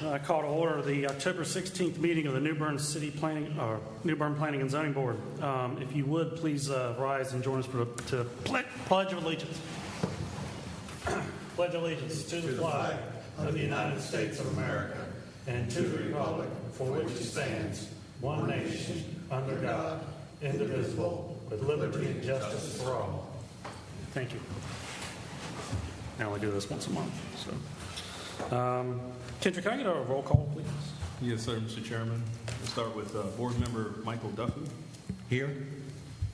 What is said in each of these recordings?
I call to order the October 16th meeting of the New Bern Planning and Zoning Board. If you would, please rise and join us to Pledge of Allegiance. Pledge allegiance to the flag of the United States of America and to the republic for which it stands, one nation, under God, indivisible, with liberty and justice for all. Thank you. Now we do this once a month. Kendra, can I get a roll call, please? Yes, sir, Mr. Chairman. We'll start with Board Member Michael Duffy. Here.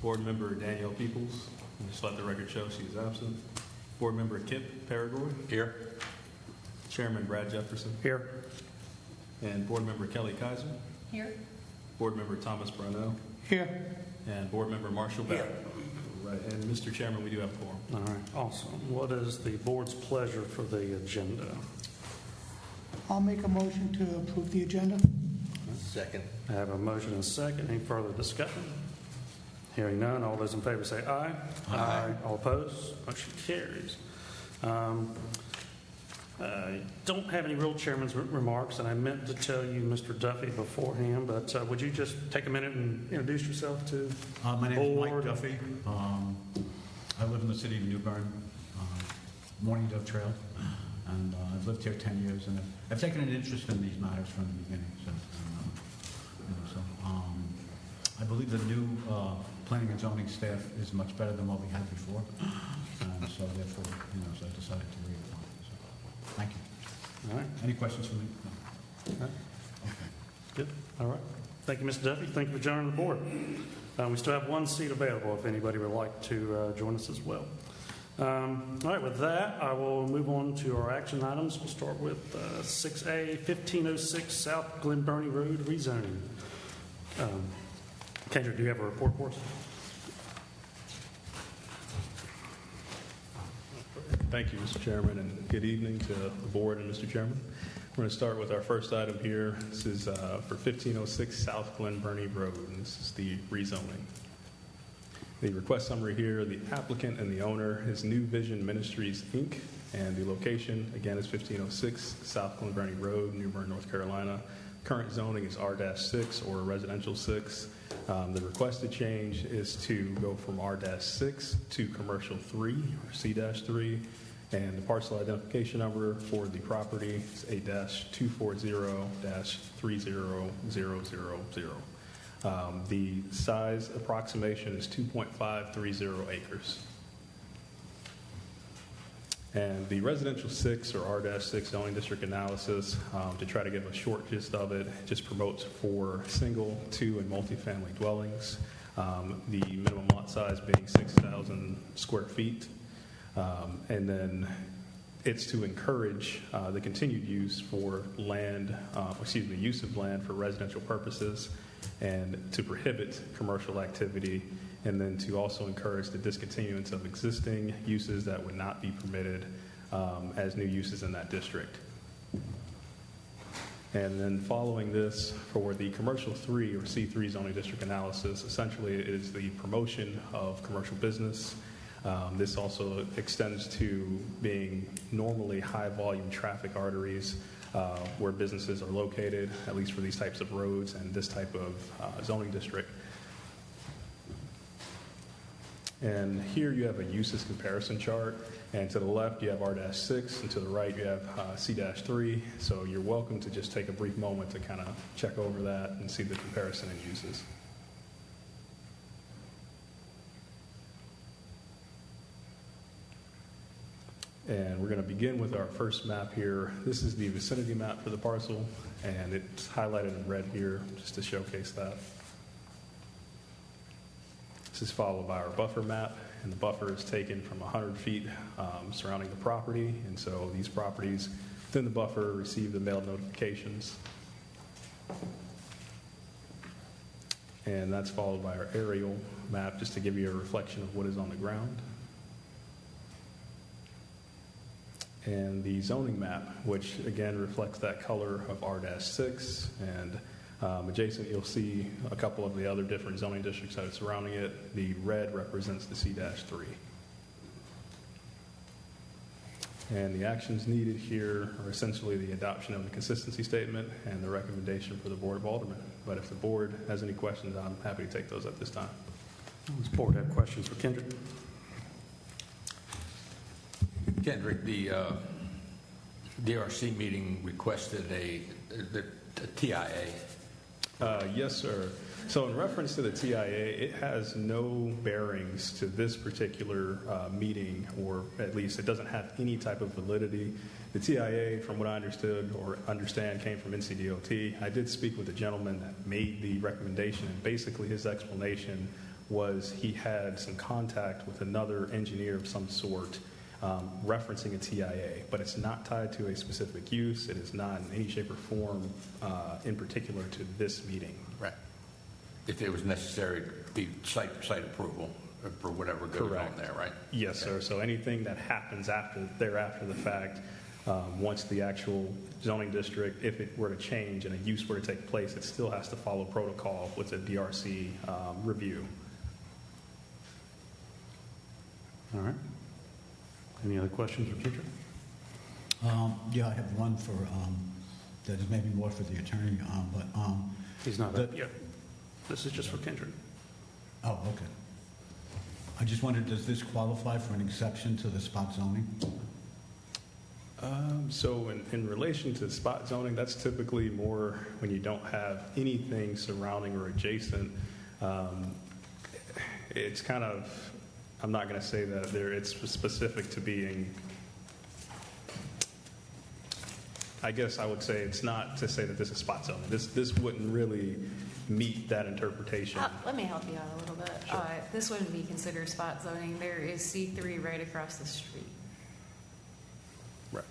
Board Member Danielle Peoples. Just let the record show she is absent. Board Member Kip Paragoy. Here. Chairman Brad Jefferson. Here. And Board Member Kelly Kaiser. Here. Board Member Thomas Brownell. Here. And Board Member Marshall Barrett. Right. And Mr. Chairman, we do have a quorum. All right, awesome. What is the board's pleasure for the agenda? I'll make a motion to approve the agenda. Second. I have a motion and a second. Any further discussion? Hearing none, all those in favor say aye. Aye. All opposed? Motion carries. I don't have any real chairman's remarks, and I meant to tell you, Mr. Duffy, beforehand, but would you just take a minute and introduce yourself to My name is Mike board? Duffy. I live in the city of New Bern, Morning Dove Trail, and I've lived here 10 years, and I've taken an interest in these matters from the beginning. I believe the new planning and zoning staff is much better than what we had before, and so therefore, so I decided to reapply. So, thank you. All right. Any questions for me? No. All right. Okay. Good. All right. Thank you, Mr. Duffy. Thank you for joining the board. We still have one seat available if anybody would like to join us as well. All right, with that, I will move on to our action items. We'll start with 6A, 1506 South Glenburnie Road rezoning. Kendra, do you have a report for us? Thank you, Mr. Chairman, and good evening to the board and Mr. Chairman. We're going to start with our first item here. This is for 1506 South Glenburnie Road, and this is the rezoning. The request summary here, the applicant and the owner is New Vision Ministries, Inc., and the location, again, is 1506 South Glenburnie Road, New Bern, North Carolina. Current zoning is R-6 or residential 6. The requested change is to go from R-6 to commercial 3 or C-3, and the parcel identification number for the property is A-240-30000. The size approximation is 2.530 acres. And the residential 6 or R-6 zoning district analysis, to try to give a short gist of it, just promotes for single, 2, and multifamily dwellings. The minimum lot size being 6,000 square feet. And then it's to encourage the continued use for land, use of land for residential purposes, and to prohibit commercial activity, and then to also encourage the discontinuance of existing uses that would not be permitted as new uses in that district. And then following this, for the commercial 3 or C3 zoning district analysis, essentially it is the promotion of commercial business. This also extends to being normally high volume traffic arteries where businesses are located, at least for these types of roads and this type of zoning district. And here you have a uses comparison chart, and to the left you have R-6, and to the right you have C-3. So you're welcome to just take a brief moment to kind of check over that and see the comparison in uses. And we're going to begin with our first map here. This is the vicinity map for the parcel, and it's highlighted in red here just to showcase that. This is followed by our buffer map, and the buffer is taken from 100 feet surrounding the property, and so these properties within the buffer receive the mail notifications. And that's followed by our aerial map just to give you a reflection of what is on the ground. And the zoning map, which again reflects that color of R-6, and adjacent you'll see a couple of the other different zoning districts that are surrounding it. The red represents the C-3. And the actions needed here are essentially the adoption of the consistency statement and the recommendation for the Board of Aldermen. But if the board has any questions, I'm happy to take those at this time. Does the board have questions for Kendrick? Kendrick, the DRC meeting requested a TIA. Yes, sir. So in reference to the TIA, it has no bearings to this particular meeting, or at least it doesn't have any type of validity. The TIA, from what I understood or understand, came from NCDOT. I did speak with the gentleman that made the recommendation, and basically his explanation was he had some contact with another engineer of some sort referencing a TIA, but it's not tied to a specific use. It is not in any shape or form in particular to this meeting. Right. If it was necessary, the site approval for whatever goes Correct. on there, right? Yes, Okay. sir. So anything that happens after the fact, once the actual zoning district, if it were to change and a use were to take place, it still has to follow protocol with a DRC review. All right. Any other questions for Kendrick? Yeah, I have one for, that is maybe more for the attorney, but, He's not up yet. This is just for Kendrick. oh, okay. I just wondered, does this qualify for an exception to the spot zoning? So in relation to spot zoning, that's typically more when you don't have anything surrounding or adjacent. It's kind of, I'm not going to say that it's specific to being, I guess I would say it's not to say that this is spot zoning. This wouldn't really meet that interpretation. Let me help you out a little bit. Sure. This wouldn't be considered spot zoning. There is C3 right across the street. Right.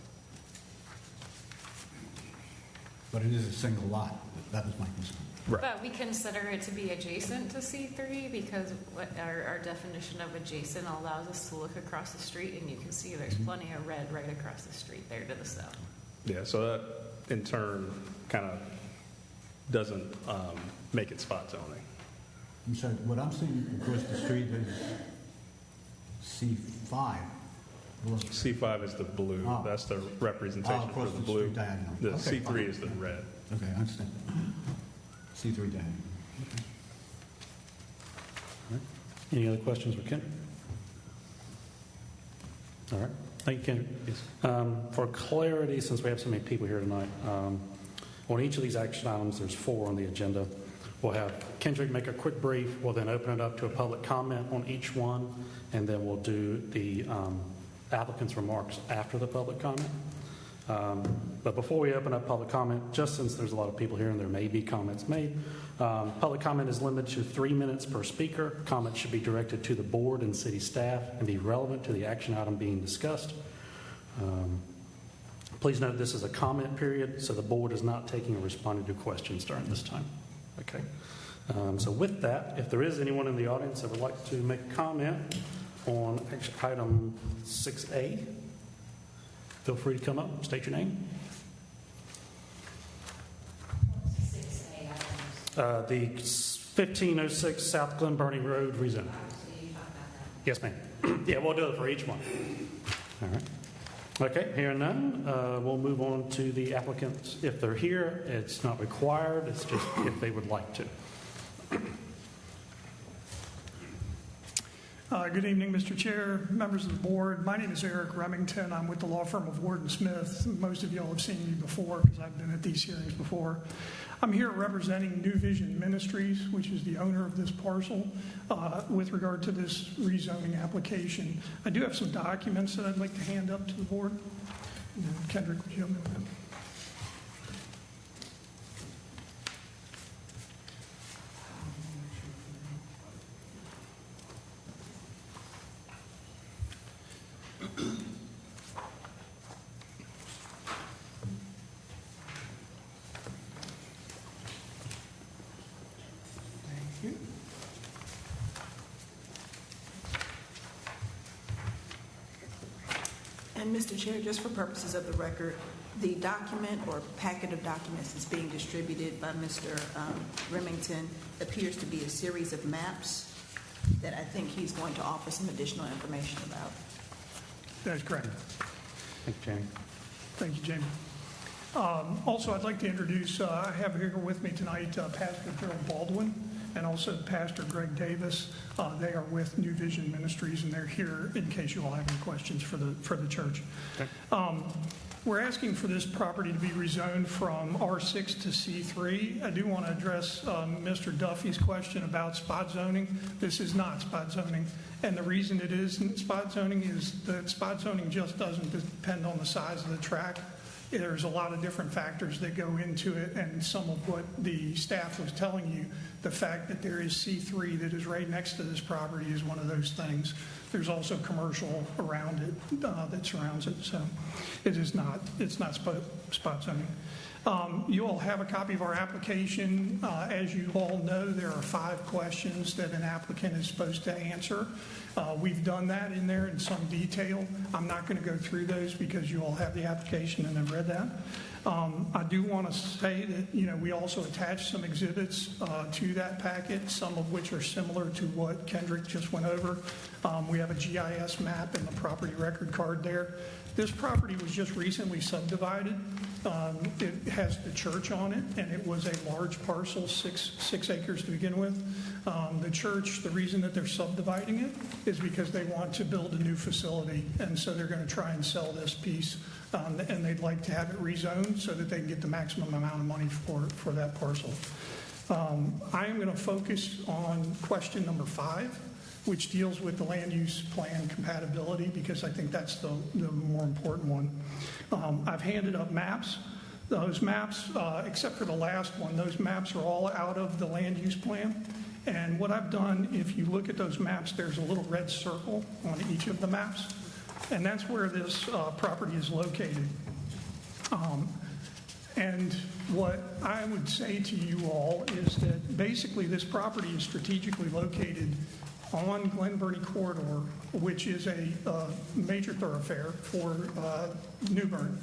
But it is a single lot. That was my concern. Right. But we consider it to be adjacent to C3 because what our definition of adjacent allows us to look across the street, and you can see there's plenty of red right across the street there to the south. Yeah, so that in turn kind of doesn't make it spot zoning. I'm sorry, what I'm seeing across the street is C5. C5 is the blue. Oh. That's the representation for across the the blue. street diagonal. The Okay, C3 fine. is the red. Okay, I understand. C3 diagonal. Any other questions for Kendrick? All right. Thank you, Kendrick. Yes. For clarity, since we have so many people here tonight, on each of these action items, there's 4 on the agenda. We'll have Kendrick make a quick brief. We'll then open it up to a public comment on each one, and then we'll do the applicant's remarks after the public comment. But before we open up public comment, just since there's a lot of people here and there may be comments made, public comment is limited to 3 minutes per speaker. Comments should be directed to the board and city staff and be relevant to the action item being discussed. Please note this is a comment period, so the board is not taking or responding to questions during this time. Okay. So with that, if there is anyone in the audience that would like to make a comment on action item 6A, feel free to come up, state your name. The 1506 South Glenburnie Road rezone. Yes, ma'am. Yeah, we'll do it for each one. All right. Okay, hearing none, we'll move on to the applicants. If they're here, it's not required. It's just if they would like to. Good evening, Mr. Chair, members of the board. My name is Eric Remington. I'm with the law firm of Ward & Smith. Most of you all have seen me before because I've been at these hearings before. I'm here representing New Vision Ministries, which is the owner of this parcel, with regard to this rezoning application. I do have some documents that I'd like to hand up to the board. Kendrick, would you help me with that? And Mr. Chair, just for purposes of the record, the document or packet of documents that's being distributed by Mr. Remington appears to be a series of maps that I think he's going to offer some additional information about. That's correct. Thank you, Jamie. Thank you, Jamie. Also, I'd like to introduce, I have here with me tonight Pastor Gerald Baldwin and also Pastor Greg Davis. They are with New Vision Ministries, and they're here in case you all have any questions for the church. Okay. We're asking for this property to be rezoned from R6 to C3. I do want to address Mr. Duffy's question about spot zoning. This is not spot zoning, and the reason it isn't spot zoning is that spot zoning just doesn't depend on the size of the tract. There's a lot of different factors that go into it, and some of what the staff was telling you, the fact that there is C3 that is right next to this property is one of those things. There's also commercial around it that surrounds it, so it's not spot zoning. You all have a copy of our application. As you all know, there are 5 questions that an applicant is supposed to answer. We've done that in there in some detail. I'm not going to go through those because you all have the application and have read that. I do want to say that, we also attached some exhibits to that packet, some of which are similar to what Kendrick just went over. We have a GIS map and the property record card there. This property was just recently subdivided. It has the church on it, and it was a large parcel, 6 acres to begin with. The church, the reason that they're subdividing it is because they want to build a new facility, and so they're going to try and sell this piece, and they'd like to have it rezoned so that they can get the maximum amount of money for that parcel. I am going to focus on question number 5, which deals with the land use plan compatibility, because I think that's the more important one. I've handed up maps. Those maps, except for the last one, those maps are all out of the land use plan. And what I've done, if you look at those maps, there's a little red circle on each of the maps. And that's where this property is located. And what I would say to you all is that basically this property is strategically located on Glenburnie corridor, which is a major thoroughfare for New Bern.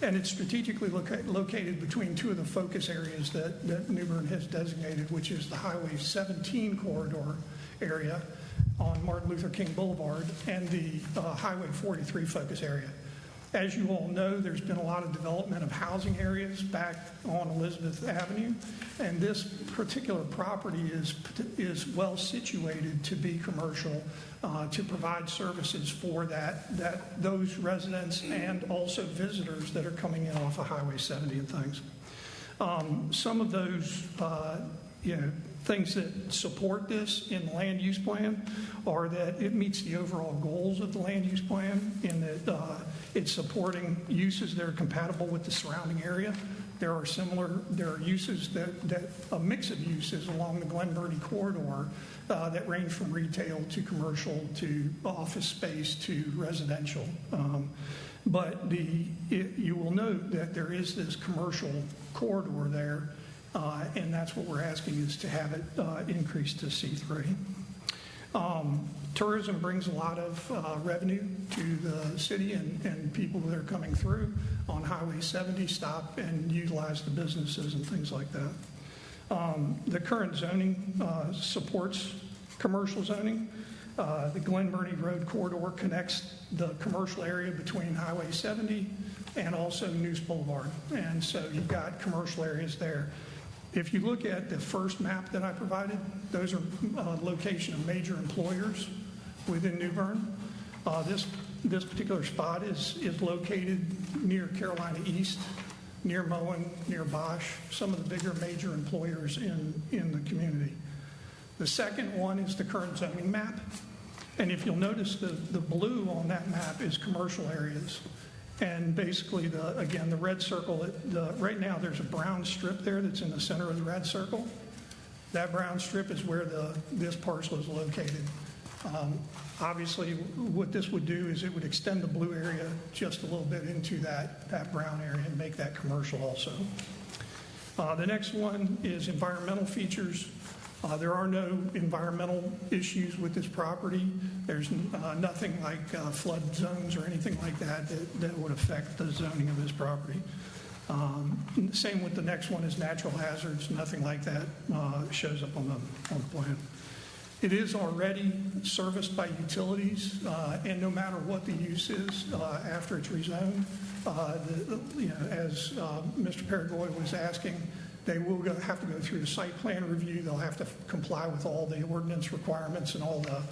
And it's strategically located between 2 of the focus areas that New Bern has designated, which is the Highway 17 corridor area on Martin Luther King Boulevard and the Highway 43 focus area. As you all know, there's been a lot of development of housing areas back on Elizabeth Avenue, and this particular property is well situated to be commercial, to provide services for those residents and also visitors that are coming in off of Highway 70 and things. Some of those things that support this in the land use plan are that it meets the overall goals of the land use plan in that it's supporting uses that are compatible with the surrounding area. There are uses a mix of uses along the Glenburnie corridor that range from retail to commercial to office space to residential. But you will note that there is this commercial corridor there, and that's what we're asking is to have it increased to C3. Tourism brings a lot of revenue to the city, and people that are coming through on Highway 70 stop and utilize the businesses and things like that. The current zoning supports commercial zoning. The Glenburnie Road corridor connects the commercial area between Highway 70 and also News Boulevard, and so you've got commercial areas there. If you look at the first map that I provided, those are location of major employers within New Bern. This particular spot is located near Carolina East, near Moen, near Bosch, some of the bigger major employers in the community. The second one is the current zoning map. And if you'll notice, the blue on that map is commercial areas. And basically, again, the red circle, right now there's a brown strip there that's in the center of the red circle. That brown strip is where this parcel is located. Obviously, what this would do is it would extend the blue area just a little bit into that brown area and make that commercial also. The next one is environmental features. There are no environmental issues with this property. There's nothing like flood zones or anything like that would affect the zoning of this property. Same with the next one is natural hazards. Nothing like that shows up on the plan. It is already serviced by utilities, and no matter what the use is after it's rezoned, as Mr. Paragoy was asking, they will have to go through the site plan review. They'll have to comply with all the ordinance requirements and all the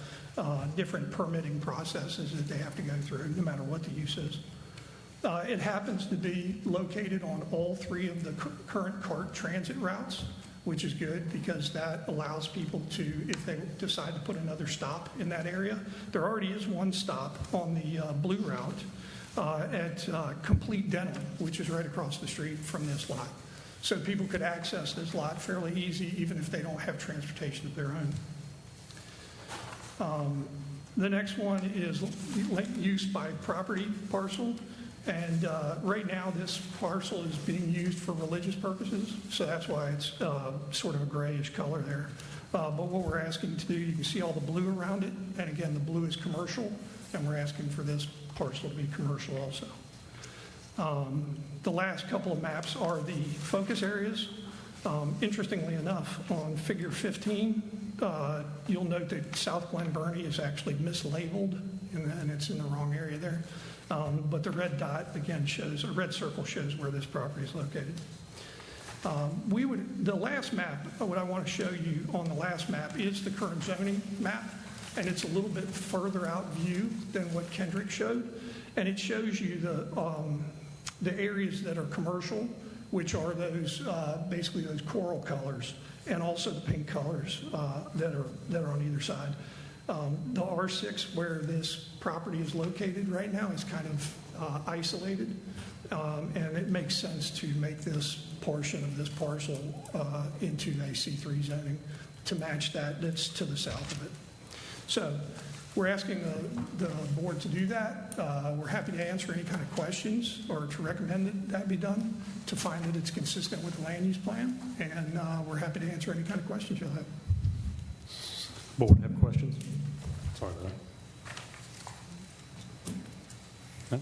different permitting processes that they have to go through, no matter what the use is. It happens to be located on all 3 of the current CART transit routes, which is good because that allows people to, if they decide to put another stop in that area. There already is one stop on the blue route at Complete Dental, which is right across the street from this lot. So people could access this lot fairly easy, even if they don't have transportation of their own. The next one is use by property parcel. And right now, this parcel is being used for religious purposes, so that's why it's sort of a grayish color there. But what we're asking to do, you can see all the blue around it, and again, the blue is commercial, and we're asking for this parcel to be commercial also. The last couple of maps are the focus areas. Interestingly enough, on figure 15, you'll note that South Glenburnie is actually mislabeled, and it's in the wrong area there. But the red dot, again, shows, a red circle shows where this property is located. The last map, what I want to show you on the last map is the current zoning map, and it's a little bit further out view than what Kendrick showed. And it shows you the areas that are commercial, which are those, basically those coral colors, and also the pink colors that are on either side. The R6 where this property is located right now is kind of isolated, and it makes sense to make this portion of this parcel into a C3 zoning to match that's to the south of it. So we're asking the board to do that. We're happy to answer any kind of questions or to recommend that be done to find that it's consistent with the land use plan, and we're happy to answer any kind of questions you'll have. Board have questions? Sorry about that.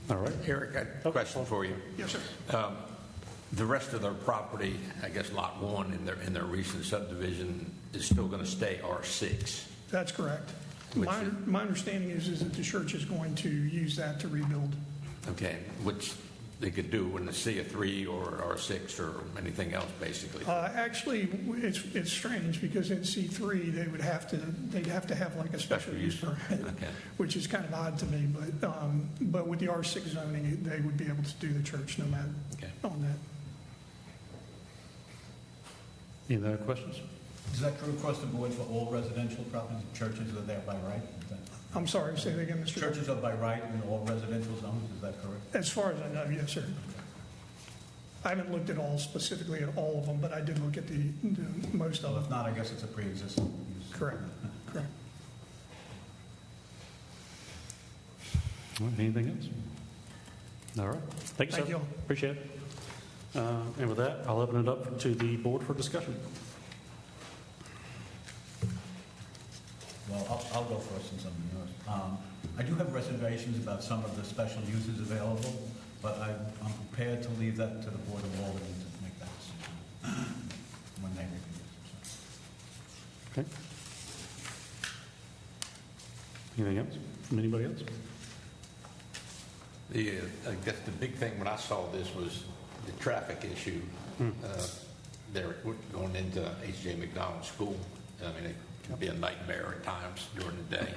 No? All right. Eric, I have a question for you. Yes, sir. The rest of their property, I guess Lot 1 in their recent subdivision, is still going to stay R6. That's correct. My understanding is that the church is going to use that to rebuild. Okay, which they could do in the C3 or R6 or anything else, basically. Actually, it's strange because in C3 they'd have to have like a special use permit, okay, which is kind of odd to me. But with the R6 zoning, they would be able to do the church no matter on that. Any other questions? Is that true across the board for all residential properties? Churches are there by right? I'm sorry, say that again, Mr. Churches are by right in all residential zones, is that correct? As far as I know, yes, sir. I haven't looked at specifically at all of them, but I did look at the most of them. If not, I guess it's a pre-existing use. Correct. Correct. All right, anything else? All right. Thank you, sir. Thank you. Appreciate it. And with that, I'll open it up to the board for discussion. Well, I'll go first since I'm yours. I do have reservations about some of the special uses available, but I'm prepared to leave that to the Board of Aldermen to make that decision when they review it. Okay. Anything else from anybody else? I guess the big thing when I saw this was the traffic issue. They're going into H.J. McDonald School. I mean, it can be a nightmare at times during the day.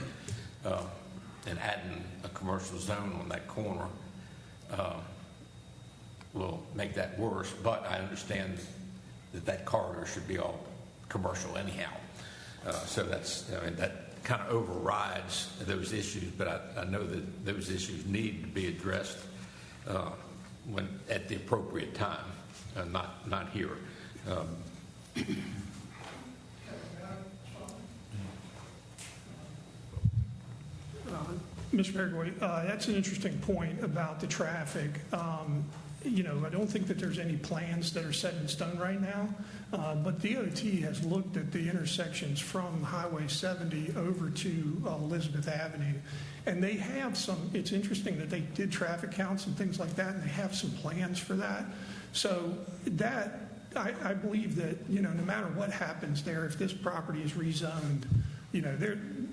And adding a commercial zone on that corner will make that worse. But I understand that corridor should be all commercial anyhow. So that kind of overrides those issues. But I know that those issues need to be addressed when at the appropriate time, not here. Mr. Paragoy, that's an interesting point about the traffic. I don't think that there's any plans that are set in stone right now, but DOT has looked at the intersections from Highway 70 over to Elizabeth Avenue, and they have it's interesting that they did traffic counts and things like that, and they have some plans for that. So that I believe that, no matter what happens there, if this property is rezoned,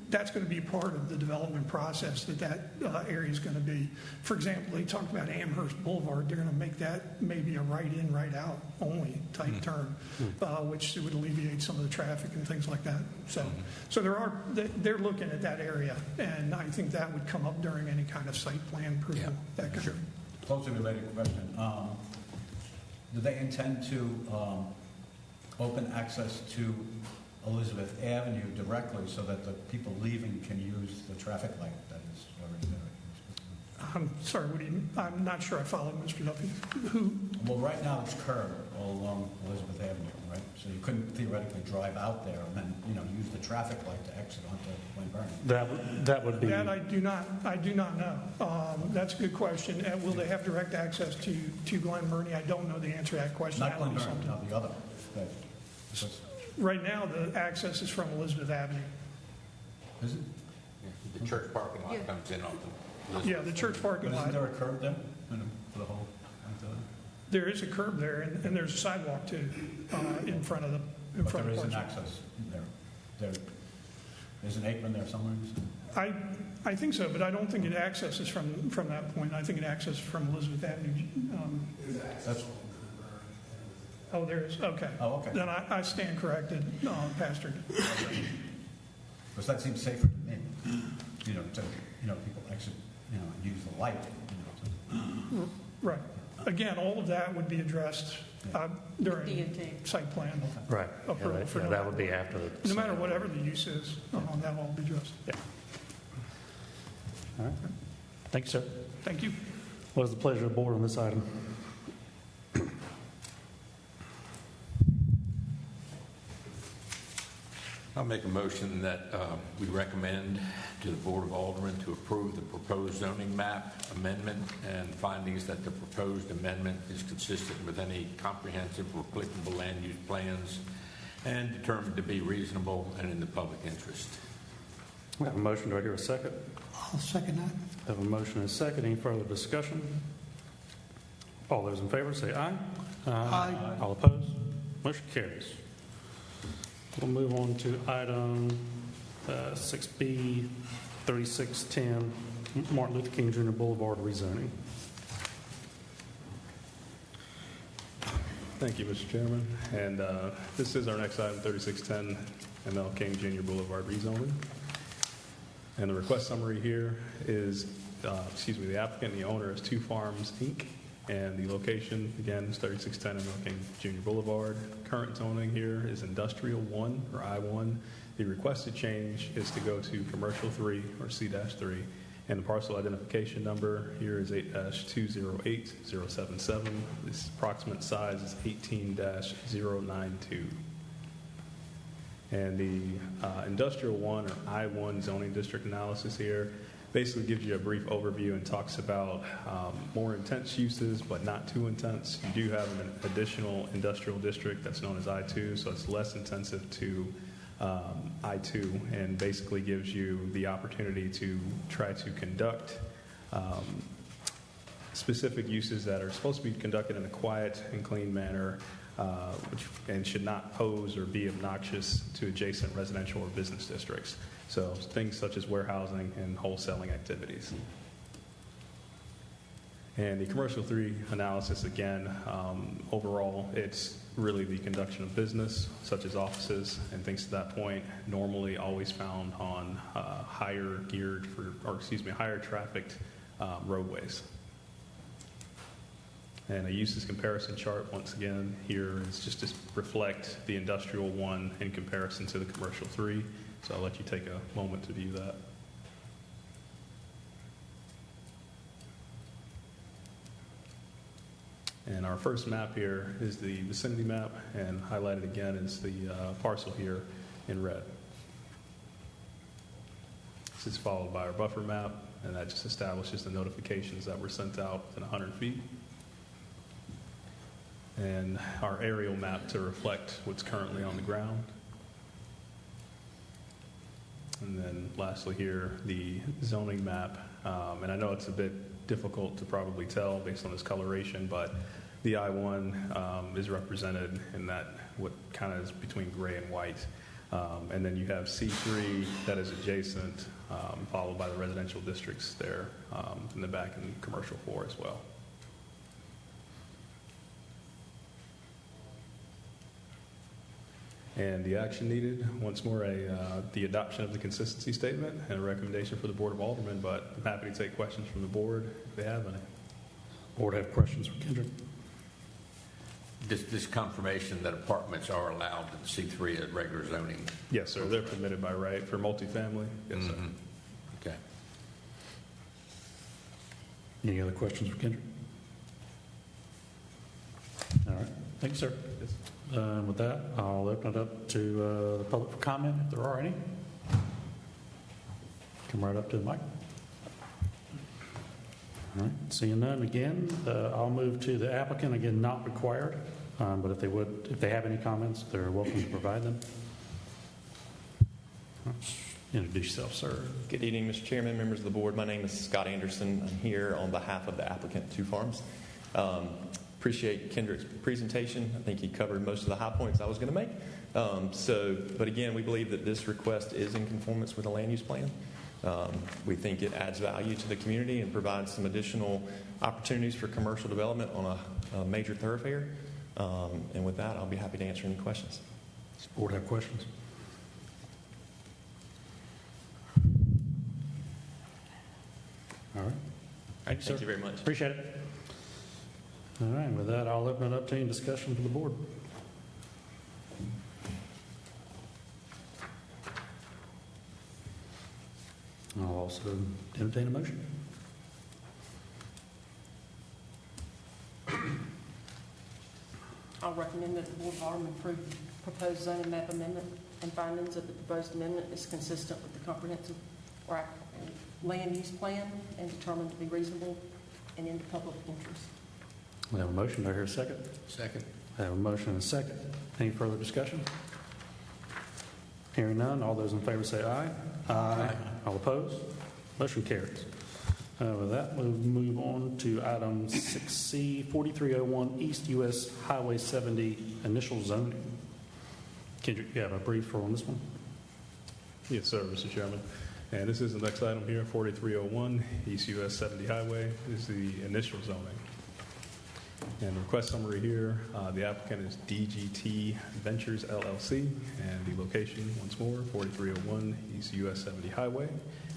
that's going to be part of the development process that area is going to be. For example, they talked about Amherst Boulevard. They're going to make that maybe a right-in, right-out only type turn, which would alleviate some of the traffic and things like that. So they're looking at that area, and I think that would come up during any kind of site plan approval. Yeah, that kind sure. of. Closely related question. Do they intend to open access to Elizabeth Avenue directly so that the people leaving can use the traffic light that is already there? I'm sorry, what do you mean? I'm not sure I followed, Mr. Duffy. Who? Well, right now it's curbed all along Elizabeth Avenue, right? So you couldn't theoretically drive out there and then, use the traffic light to exit onto Glenburnie. That would be. That I do not know. That's a good question. Will they have direct access to Glenburnie? I don't know the answer to that question. Not Glenburnie, not the other. Right now, the access is from Elizabeth Avenue. Is it? The church parking lot comes in on the. Yeah, the church parking But lot. isn't there a curb there for the whole? There is a curb there, and there's a sidewalk too in front of the. But there is an access there. There's an apron there somewhere. I think so, but I don't think it accesses from that point. I think it accesses from Elizabeth Avenue. That's. Oh, there is. Okay. Oh, okay. Then I stand corrected, Pastor. Because that seems safer to me. To people exit, use the light. Right. Again, all of that would be addressed during site plan. Right. Approval for that would be after the. No matter whatever the use is, that will all be addressed. Yeah. All right. Thank you, sir. Thank you. What is the pleasure of the board on this item? I'll make a motion that we recommend to the Board of Aldermen to approve the proposed zoning map amendment and findings that the proposed amendment is consistent with any comprehensive or applicable land use plans and determined to be reasonable and in the public interest. We have a motion. Do I hear a second? I'll second that. I have a motion and a second. Any further discussion? All those in favor say aye. Aye. All opposed? Motion carries. We'll move on to item 6B, 3610, Martin Luther King Jr. Boulevard rezoning. Thank you, Mr. Chairman. And this is our next item, 3610 ML King Jr. Boulevard rezoning. And the request summary here is, the applicant and the owner is Two Farms, Inc., and the location, again, is 3610 ML King Jr. Boulevard. Current zoning here is Industrial 1, or I-1. The requested change is to go to Commercial 3, or C-3. And the parcel identification number here is 8-208077. This approximate size is 18-092. And the Industrial 1, or I-1 zoning district analysis here basically gives you a brief overview and talks about more intense uses, but not too intense. You do have an additional industrial district that's known as I-2, so it's less intensive to I-2, and basically gives you the opportunity to try to conduct specific uses that are supposed to be conducted in a quiet and clean manner, and should not pose or be obnoxious to adjacent residential or business districts. So things such as warehousing and wholesaling activities. And the Commercial 3 analysis, again, overall, it's really the conduction of business, such as offices and things to that point, normally always found on higher trafficked roadways. And a uses comparison chart, once again, here is just to reflect the Industrial 1 in comparison to the Commercial 3. So I'll let you take a moment to view that. And our first map here is the vicinity map, and highlighted again is the parcel here in red. This is followed by our buffer map, and that just establishes the notifications that were sent out within 100 feet. And our aerial map to reflect what's currently on the ground. And then lastly here, the zoning map. And I know it's a bit difficult to probably tell based on this coloration, but The I-1 is represented in that what kind of is between gray and white. And then you have C3 that is adjacent, followed by the residential districts there in the back and commercial 4 as well. And the action needed, once more, the adoption of the consistency statement and a recommendation for the Board of Aldermen, but I'm happy to take questions from the board if they have any. Board have questions for Kendrick? This confirmation that apartments are allowed in C3 at regular zoning. Yes, sir. They're permitted by right for multifamily. Yes, sir. Okay. Any other questions for Kendrick? All right. Thank you, sir. Yes. With that, I'll open it up to the public for comment, if there are any. Come right up to the mic. All right. Seeing none again, I'll move to the applicant. Again, not required, but if they have any comments, they're welcome to provide them. Introduce yourself, sir. Good evening, Mr. Chairman, members of the board. My name is Scott Anderson. I'm here on behalf of the applicant, Two Farms. Appreciate Kendrick's presentation. I think he covered most of the high points I was going to make. But again, we believe that this request is in conformance with the land use plan. We think it adds value to the community and provides some additional opportunities for commercial development on a major thoroughfare. And with that, I'll be happy to answer any questions. Does the board have questions? All right. Thank you, sir. Thank you very much. Appreciate it. All right. With that, I'll open it up to any discussion for the board. I'll also entertain a motion. I'll recommend that the Board of Aldermen approve the proposed zoning map amendment and findings of the proposed amendment is consistent with the comprehensive land use plan and determined to be reasonable and in the public interest. We have a motion. Do I hear a second? Second. I have a motion and a second. Any further discussion? Hearing none, all those in favor say aye. Aye. All opposed? Motion carries. With that, we'll move on to item 6C, 4301 East US Highway 70 initial zoning. Kendrick, you have a brief on this one? Yes, sir, Mr. Chairman. And this is the next item here, 4301 East US 70 Highway. This is the initial zoning. And the request summary here, the applicant is DGT Ventures LLC, and the location, once more, 4301 East US 70 Highway.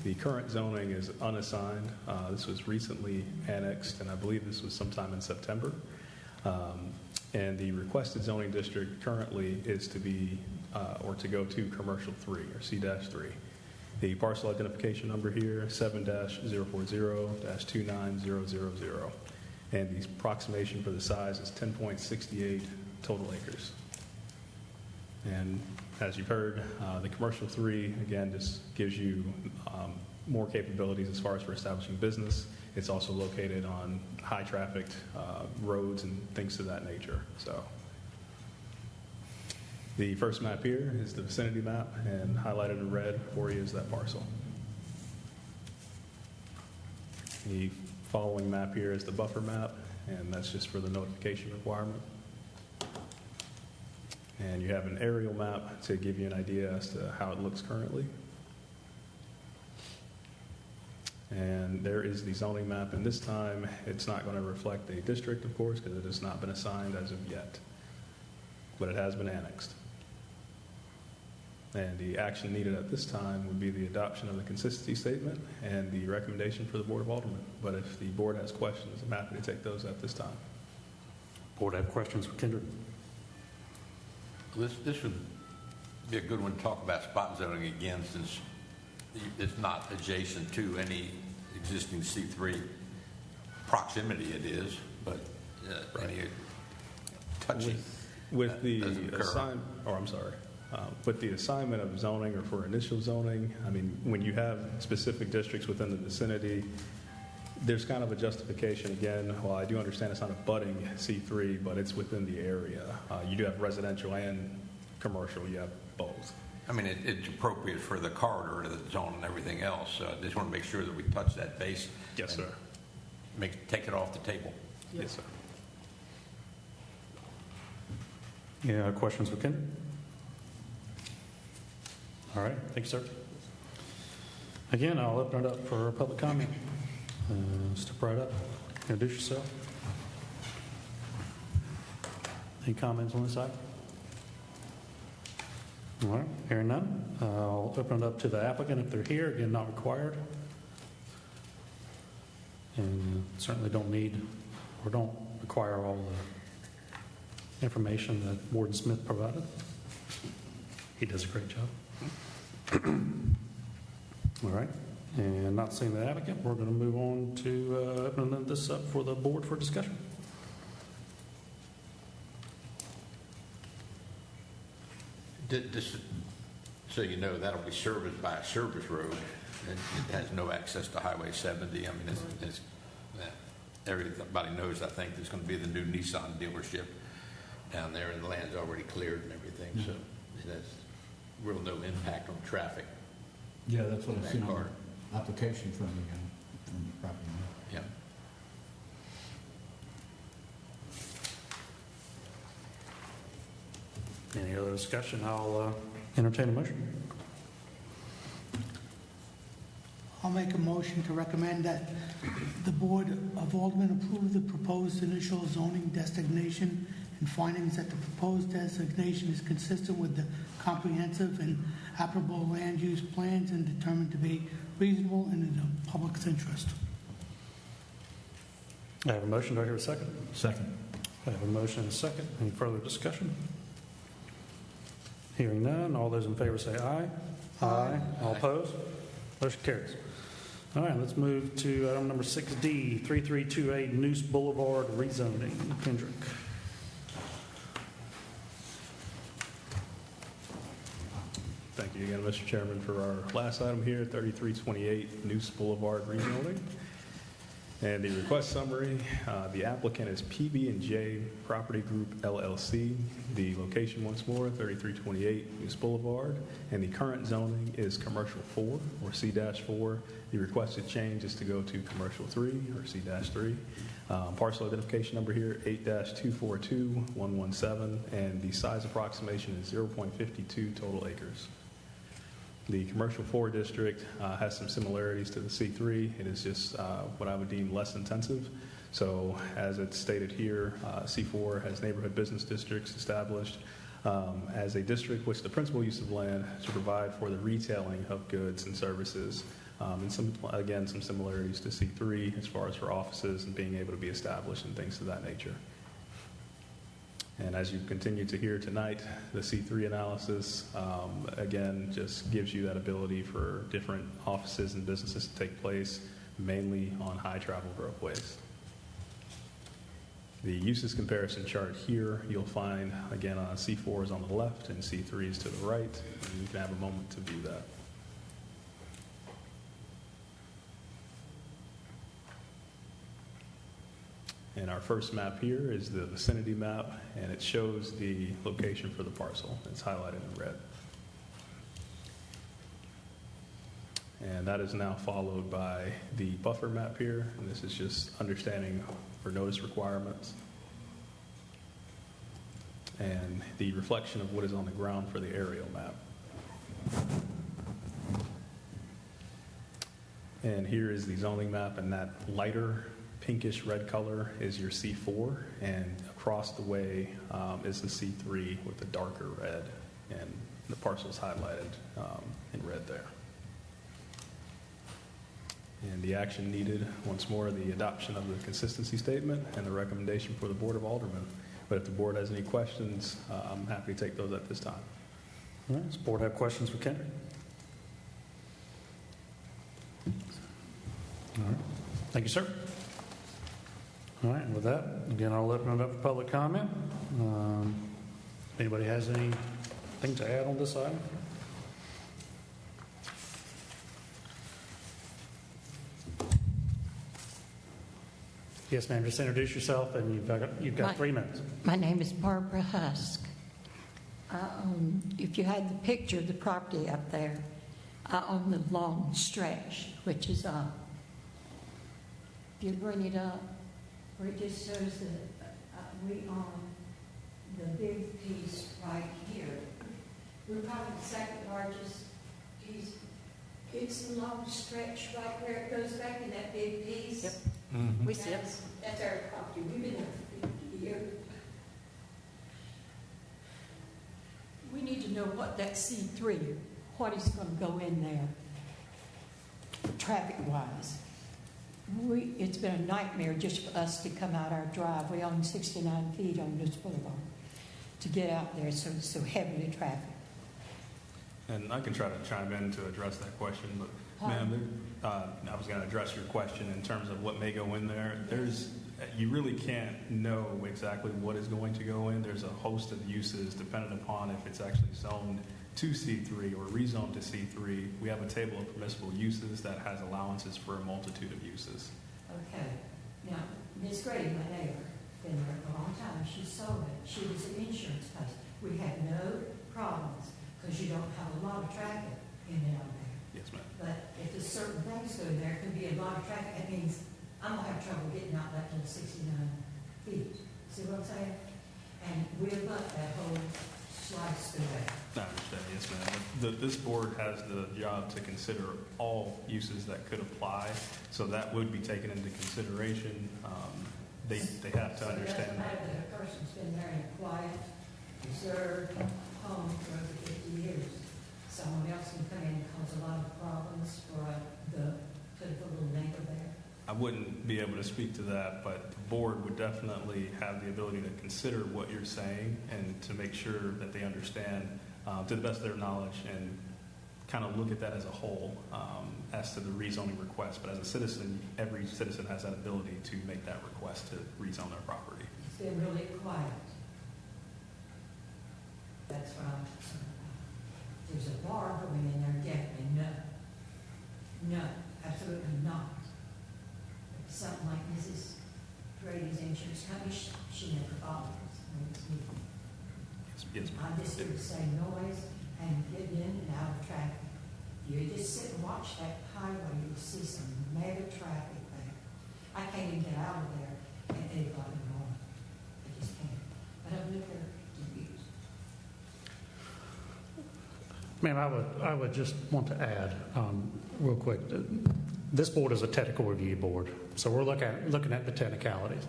The current zoning is unassigned. This was recently annexed, and I believe this was sometime in September. And the requested zoning district currently is to be, or to go to Commercial 3, or C-3. The parcel identification number here, 7-040-29000. And the approximation for the size is 10.68 total acres. And as you've heard, the Commercial 3, again, just gives you more capabilities as far as for establishing business. It's also located on high-trafficked roads and things of that nature. So the first map here is the vicinity map, and highlighted in red for you is that parcel. The following map here is the buffer map, and that's just for the notification requirement. And you have an aerial map to give you an idea as to how it looks currently. And there is the zoning map, and this time it's not going to reflect a district, of course, because it has not been assigned as of yet, but it has been annexed. And the action needed at this time would be the adoption of the consistency statement and the recommendation for the Board of Aldermen. But if the board has questions, I'm happy to take those at this time. Board have questions for Kendrick? This would be a good one to talk about spot zoning again, since it's not adjacent to any existing C3 proximity. It is, but any touching with the doesn't occur. With the assignment of zoning or for initial zoning, I mean, when you have specific districts within the vicinity, there's kind of a justification. Again, well, I do understand it's not a budding C3, but it's within the area. You do have residential and commercial. You have both. I mean, it's appropriate for the corridor, the zone, and everything else. So I just want to make sure that we touch that base. Yes, sir. Take it off the table. Yes, sir. Any other questions for Kendra? All right, thank you, sir. Again, I'll open it up for public comment. Step right up, introduce yourself. Any comments on this item? All right, hearing none, I'll open it up to the applicant if they're here. Again, not required. And certainly don't need or don't require all the information that Warden Smith provided. He does a great job. All right, and not seeing the applicant, we're going to move on to opening this up for the board for discussion. This, so you know, that'll be serviced by a service road, and it has no access to Highway 70. I mean, everybody knows, I think, there's going to be the new Nissan dealership down there, and the land's already cleared and everything, so it has real no impact on traffic. Yeah, that's what I've seen on Card. the application from the property owner. Yeah. Any other discussion? I'll entertain a motion. I'll make a motion to recommend that the Board of Aldermen approve the proposed initial zoning designation and findings that the proposed designation is consistent with the comprehensive and applicable land use plans and determined to be reasonable and in the public's interest. I have a motion. Do I hear a second? Second. I have a motion and a second. Any further discussion? Hearing none, all those in favor say aye. Aye. All opposed? Motion carries. All right, let's move to item number 6D, 3328 Noose Boulevard rezoning. Kendrick. Thank you again, Mr. Chairman, for our last item here, 3328 Noose Boulevard rezoning. And the request summary, the applicant is PB&J Property Group LLC. The location once more, 3328 Noose Boulevard. And the current zoning is Commercial 4 or C-4. The requested change is to go to Commercial 3 or C-3. Parcel identification number here, 8-242-117. And the size approximation is 0.52 total acres. The Commercial 4 district has some similarities to the C3. It is just what I would deem less intensive. So as it's stated here, C4 has neighborhood business districts established as a district which the principal use of land is to provide for the retailing of goods and services. And some similarities to C3 as far as for offices and being able to be established and things of that nature. And as you continue to hear tonight, the C3 analysis, again, just gives you that ability for different offices and businesses to take place, mainly on high travel roadways. The uses comparison chart here, you'll find, again, C4 is on the left and C3 is to the right. And you can have a moment to view that. And our first map here is the vicinity map, and it shows the location for the parcel. It's highlighted in red. And that is now followed by the buffer map here, and this is just understanding for notice requirements. And the reflection of what is on the ground for the aerial map. And here is the zoning map, and that lighter pinkish red color is your C4, and across the way is the C3 with the darker red, and the parcel's highlighted in red there. And the action needed, once more, the adoption of the consistency statement and the recommendation for the Board of Aldermen. But if the board has any questions, I'm happy to take those at this time. All right, does the board have questions for Kendrick? All right, thank you, sir. All right, and with that, again, I'll open it up for public comment. Anybody has anything to add on this item? Yes, ma'am, just introduce yourself, and you've got 3 minutes. My name is Barbara Husk. If you had the picture of the property up there, I own the long stretch, which is if you bring it up, where it just shows that we own the big piece the second largest. It's a long stretch right where it goes back in that big piece. Yep. We see it. That's our property. We've been there for 50 years. We need to know what that C3, what is going to go in there, traffic-wise. It's been a nightmare just for us to come out our drive. We own 69 feet on this boulevard to get out there, so it's so heavily trafficked. And I can try to chime in to address that question, but ma'am, I was going to address your question in terms of what may go in there. You really can't know exactly what is going to go in. There's a host of uses dependent upon if it's actually zoned to C3 or rezoned to C3. We have a table of permissible uses that has allowances for a multitude of uses. Okay. Now, Ms. Grady, my neighbor, been there for a long time. She sold it. She was an insurance place. We had no problems because you don't have a lot of traffic in and out there. Yes, ma'am. But if there's certain things go in there, it can be a lot of traffic. That means I'm going to have trouble getting out that little 69 feet. See what I'm saying? And we'll let that whole slice go back. I understand, yes, ma'am. This board has the job to consider all uses that could apply, so that would be taken into consideration. They have to understand. It doesn't matter that a person's been there in a quiet, reserved home for over 50 years. Someone else can come in and cause a lot of problems for the little neighbor there. I wouldn't be able to speak to that, but the board would definitely have the ability to consider what you're saying and to make sure that they understand to the best of their knowledge and kind of look at that as a whole as to the rezoning request. But as a citizen, every citizen has that ability to make that request to rezone their property. It's been really quiet. That's what I'm concerned about. There's a bar going in there, definitely no. No, absolutely not. Something like Mrs. Brady's insurance company, she never bothers. Yes, I just hear the same noise and getting in and out of traffic. You just sit and watch that highway, you'll see some mega traffic there. I can't even get out of there at 8 o'clock in the morning. I just can't. But I've lived there for years. Ma'am, I would just want to add real quick. This board is a technical review board, so we're looking at the technicalities.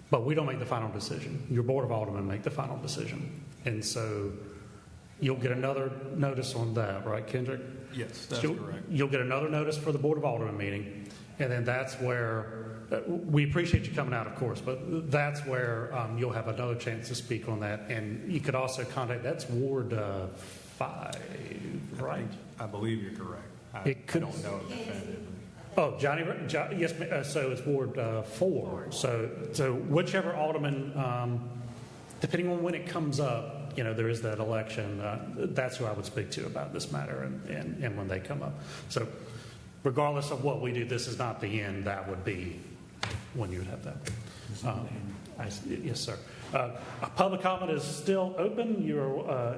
But we don't make the final decision. Your Board of Aldermen make the final decision. And so you'll get another notice on that, right, Kendrick? Yes, that's correct. You'll get another notice for the Board of Aldermen meeting, and then that's where, we appreciate you coming out, of course, but that's where you'll have another chance to speak on that. And you could also contact, that's Ward 5, right? I believe you're correct. I don't know definitively. Oh, Johnny, yes, so it's Ward 4. So whichever alderman, depending on when it comes up, there is that election, that's who I would speak to about this matter and when they come up. So regardless of what we do, this is not the end. That would be when you would have that. Yes, sir. Public comment is still open.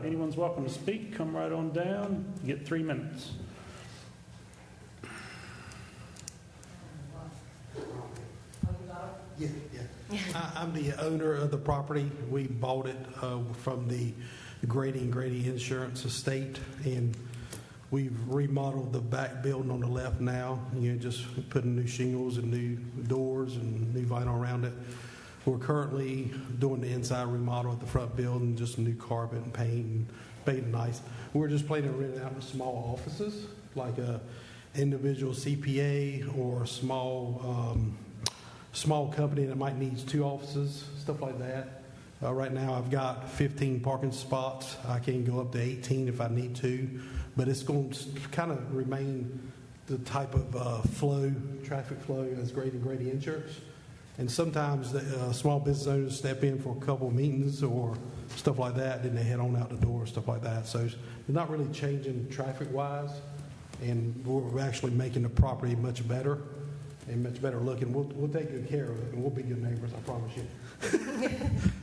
Anyone's welcome to speak. Come right on down. You get 3 minutes. Yeah. I'm the owner of the property. We bought it from the Grady Insurance estate, and we've remodeled the back building on the left now. Just putting new shingles and new doors and new vinyl around it. We're currently doing the inside remodel at the front building, just new carpet and paint and painting nice. We're just planning to rent out the small offices, like a individual CPA or a small company that might need 2 offices, stuff like that. Right now I've got 15 parking spots. I can go up to 18 if I need to, but it's going to kind of remain the type of traffic flow as Grady Insurance. And sometimes the small business owners step in for a couple of meetings or stuff like that, then they head on out the door, stuff like that. So it's not really changing traffic-wise, and we're actually making the property much better and much better looking. We'll take good care of it, and we'll be good neighbors, I promise you.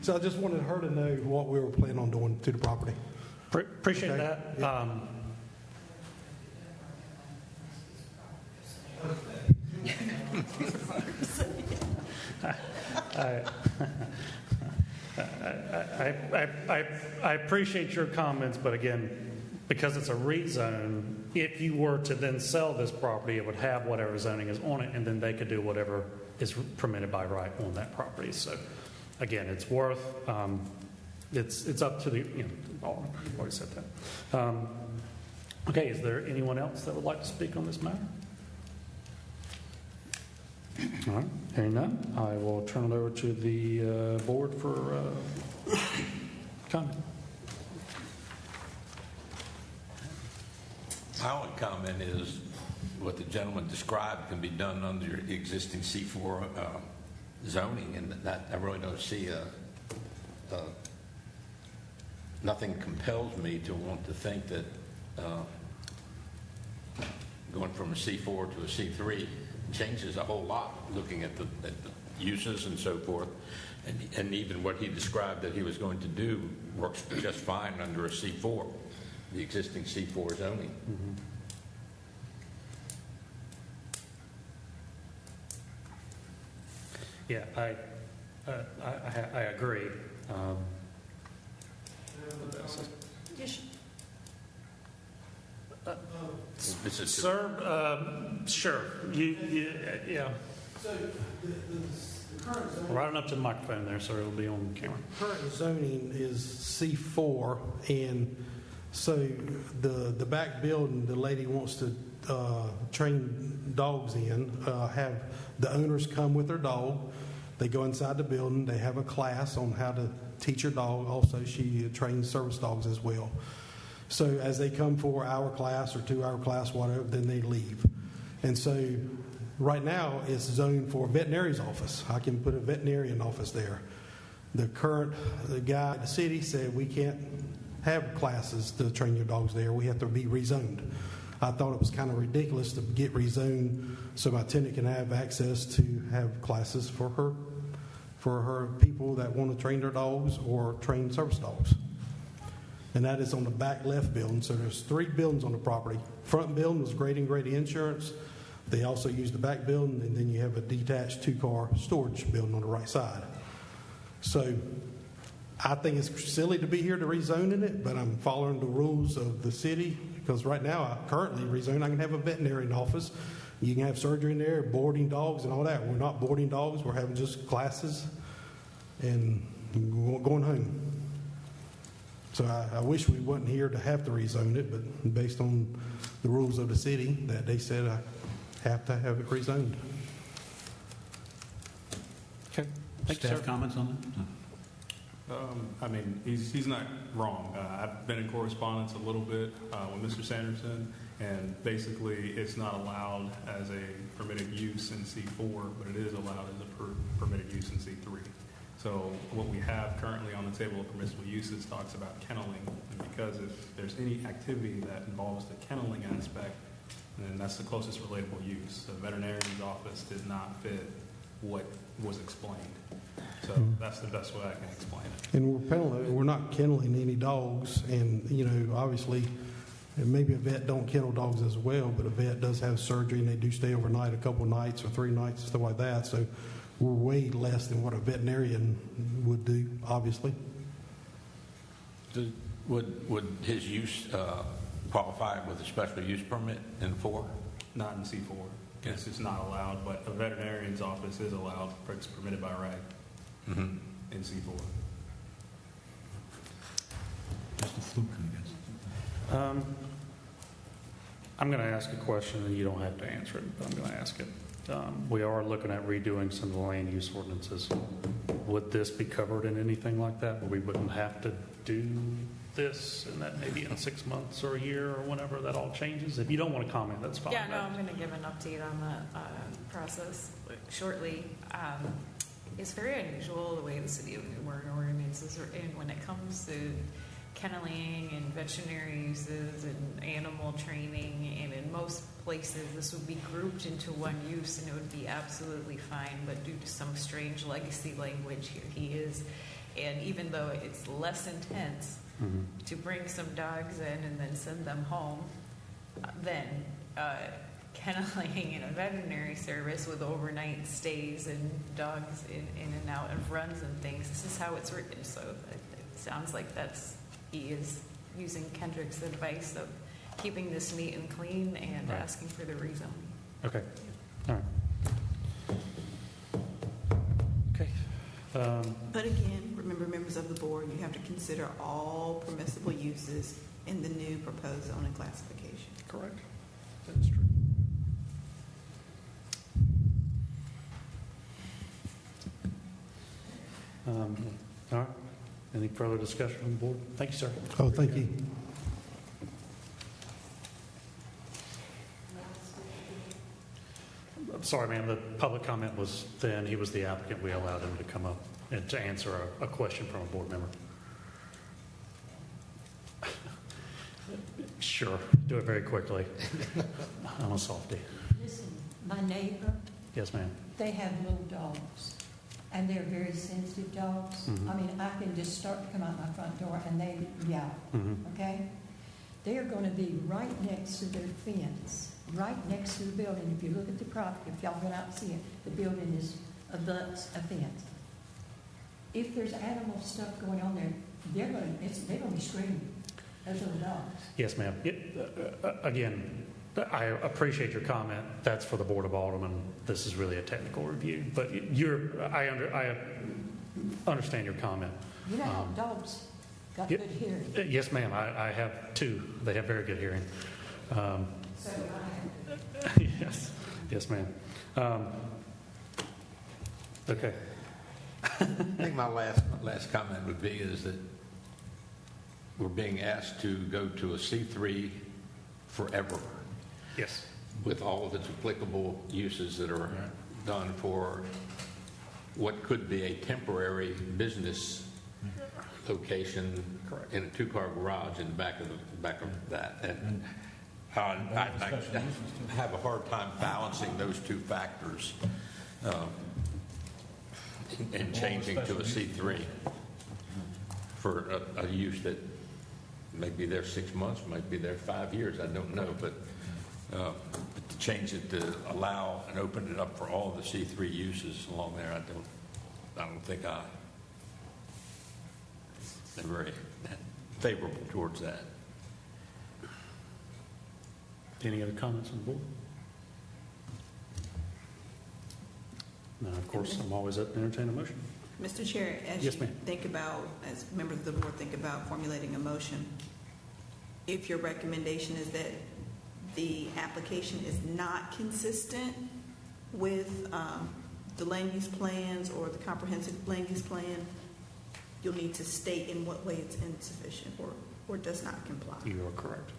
So I just wanted her to know what we were planning on doing to the property. Appreciate that. Yeah. I appreciate your comments, but again, because it's a rezone, if you were to then sell this property, it would have whatever zoning is on it, and then they could do whatever is permitted by right on that property. So again, it's worth, it's up to the, I've already said that. Okay, is there anyone else that would like to speak on this matter? All right, hearing none, I will turn it over to the board for comment. My only comment is what the gentleman described can be done under existing C4 zoning, and that I really don't see nothing compels me to want to think that going from a C4 to a C3 changes a whole lot, looking at the uses and so forth. And even what he described that he was going to do works just fine under a C4, the existing C4 zoning. Mm-hmm. Yeah, I agree. Sir, sure. Yeah. So the current zoning, Right on up to the microphone there, so it'll be on camera. current zoning is C4, and so the back building the lady wants to train dogs in, have the owners come with their dog. They go inside the building. They have a class on how to teach your dog. Also, she trains service dogs as well. So as they come for hour class or 2 hour class, whatever, then they leave. And so right now it's zoned for a veterinarian's office. I can put a veterinarian office there. The guy at the city said we can't have classes to train your dogs there. We have to be rezoned. I thought it was kind of ridiculous to get rezoned so my tenant can have access to have classes for her people that want to train their dogs or train service dogs. And that is on the back left building. So there's 3 buildings on the property. Front building was Grady and Grady Insurance. They also use the back building, and then you have a detached 2-car storage building on the right side. So I think it's silly to be here to rezoning it, but I'm following the rules of the city because right now I currently rezone. I can have a veterinarian office. You can have surgery in there, boarding dogs and all that. We're not boarding dogs. We're having just classes and going home. So I wish we wasn't here to have to rezone it, but based on the rules of the city, that they said I have to have it rezoned. Okay. Thank you, Staff sir. comments on that? I mean, he's not wrong. I've been in correspondence a little bit with Mr. Sanderson, and basically it's not allowed as a permitted use in C4, but it is allowed as a permitted use in C3. So what we have currently on the table of permissible uses talks about kenneling, and because if there's any activity that involves the kenneling aspect, then that's the closest relatable use. The veterinarian's office did not fit what was explained. So that's the best way I can explain it. And we're not kenneling any dogs, and obviously, and maybe a vet don't kennel dogs as well, but a vet does have surgery and they do stay overnight, a couple of nights or 3 nights, stuff like that. So we're way less than what a veterinarian would do, obviously. Would his use qualify with a special use permit in 4? Not in C4. Yes, it's not allowed, but a veterinarian's office is allowed. It's permitted by right in C4. Just a fluke, I guess. I'm going to ask a question, and you don't have to answer it, but I'm going to ask it. We are looking at redoing some of the land use ordinances. Would this be covered in anything like that, where we wouldn't have to do this, and that maybe in 6 months or a year or whenever that all changes? If you don't want to comment, that's fine. Yeah, no, I'm going to give an update on the process shortly. It's very unusual the way the city of New Bern ordinances are in when it comes to kenneling and veterinary uses and animal training, and in most places this would be grouped into one use and it would be absolutely fine, but due to some strange legacy language here he is, and even though it's less intense to bring some dogs in and then send them home, then kenneling in a veterinary service with overnight stays and dogs in and out of runs and things, this is how it's written. So it sounds like he is using Kendrick's advice of keeping this neat and clean and Right. asking for the rezone. Okay, all right. Okay. But again, remember, members of the board, you have to consider all permissible uses in the new proposed zoning classification. Correct. That is true. All right. Any further discussion on the board? Thank you, sir. Oh, thank you. I'm sorry, ma'am, the public comment was then. He was the applicant. We allowed him to come up and to answer a question from a board member. Sure, do it very quickly. I'm a softie. Listen, my neighbor, Yes, ma'am. they have little dogs, and they're very sensitive dogs. Mhm. I mean, I can just start to come out my front door and they yowl, Mhm. okay? They are going to be right next to their fence, right next to the building. If you look at the property, if y'all went out and see it, the building is abuts a fence. If there's animal stuff going on there, they're going to be screaming. Those little dogs. Yes, ma'am. Again, I appreciate your comment. That's for the Board of Aldermen. This is really a technical review. But I understand your comment. You know how dogs got Yeah. good hearing. Yes, ma'am. I have two. They have very good hearing. So do I. Yes. Yes, ma'am. Okay. I think my last comment would be is that we're being asked to go to a C3 forever Yes. with all of its applicable uses that are done for what could be a temporary business location in a two-car garage in the back of that. And I have a hard time balancing those two factors in changing to a C3 for a use that may be there 6 months, might be there 5 years, I don't know, but to change it to allow and open it up for all the C3 uses along there, I don't think I'm very favorable towards that. Any other comments on the board? No, of course, I'm always up to entertain a motion. Mr. Chair, as Yes, you ma'am. think about, as members of the board think about formulating a motion, if your recommendation is that the application is not consistent with the land use plans or the comprehensive land use plan, you'll need to state in what way it's insufficient or does not comply. You are correct.